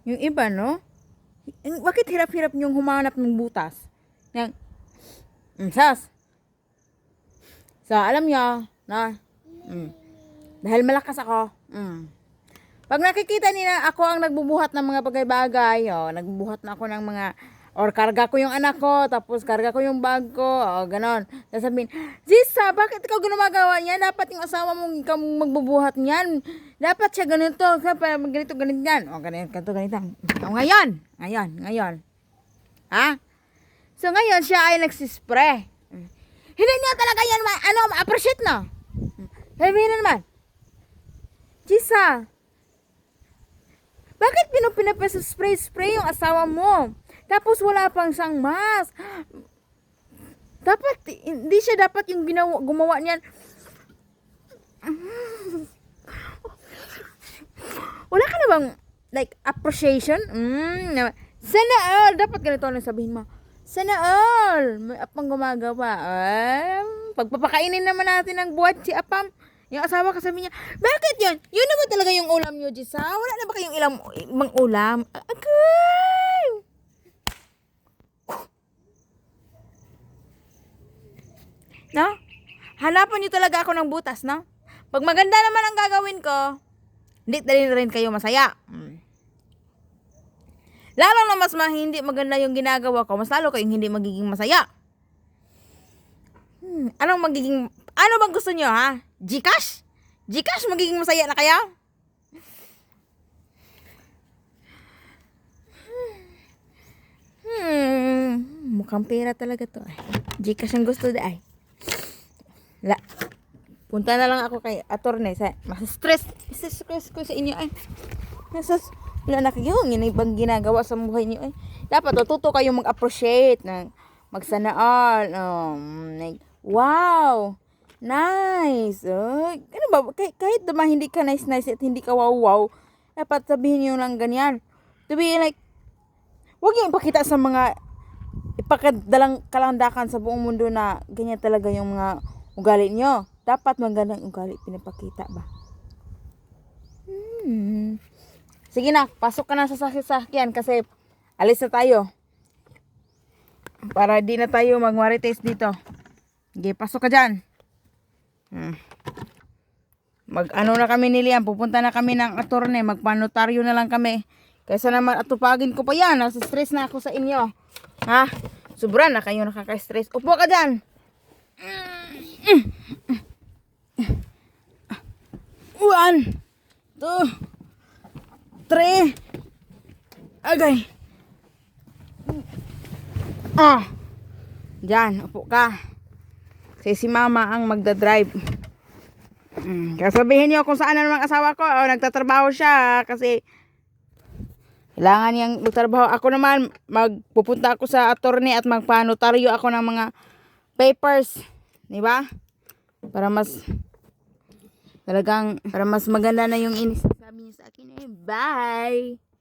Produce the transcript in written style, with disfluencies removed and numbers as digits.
Yung iba, no? Bakit hirap-hirap niyong humanap ng butas? Yang, sas. So, alam niyo, na, dahil malakas ako, pag nakikita nila ako ang nagbubuhat ng mga bagay-bagay, nagbubuhat na ako ng mga, or karga ko yung anak ko, tapos karga ko yung bag ko, ganon. Sasabihin, Zisa, bakit ikaw gumagawa niyan? Dapat yung asawa mong ikaw magbubuhat niyan. Dapat siya ganito, ganito, ganito yan. Ganito. Ngayon. Ha? So, ngayon, siya ay nagsispray. Hindi niya talaga yan, ma-appreciate na. Sabihin na naman, Zisa, bakit pinapspray yung asawa mo? Tapos wala pang siyang mask. Hindi siya dapat yung gumawa niyan. Wala ka na bang, like, appreciation? Sana all. Dapat ganito lang sabihin mo. Sana all. May apang gumagawa. Pagpapakainin naman natin ng buhat si Apam. Yung asawa kasabi niya, bakit yan? Yun naman talaga yung ulam niyo, Jisa. Wala na ba kayong ibang ulam? Agay! No? Hanapan niyo talaga ako ng butas, no? Pag maganda naman ang gagawin ko, hindi rin kayo masaya. Lalo na mas hindi maganda yung ginagawa ko, mas lalo kayong hindi magiging masaya. Ano bang gusto niyo, ha? Gcash? Gcash magiging masaya na kaya? Mukhang pera talaga to. Gcash ang gusto dahil. Punta na lang ako kay attorney. Mas stress ko sa inyo ay. Wala na kayo. Yun ibang ginagawa sa buhay niyo ay. Dapat tuto kayo mag-appreciate ng magsana all. Like, wow! Nice! Ano ba? Kahit naman hindi ka nice at hindi ka wow, dapat sabihin niyo lang ganyan. To be like, huwag yung ipakita sa mga ipakadalang kalandakan sa buong mundo na ganyan talaga yung mga ugali nyo. Dapat magandang ugali pinapakita ba? Sige na, pasok ka na sa sasakyan kasi alis na tayo. Para di na tayo magmarites dito. Sige, pasok ka dyan. Mag-ano na kami ni Liam, pupunta na kami ng attorney, magpanotaryo na lang kami. Kaysa naman atupagin ko pa yan, nasa-stress na ako sa inyo. Ha? Sobra na kayo nakaka-stress. Upo ka dyan. 1, 2, 3. Agay. Diyan, upo ka. Kasi si mama ang magdadrive. Kasabihin niyo kung saan na naman asawa ko. Nagtatrabaho siya kasi kailangan niyang magtrabaho. Ako naman, magpupunta ako sa attorney at magpanotaryo ako ng mga papers. Diba? Para mas maganda na yung sabi niya sa akin. Bye!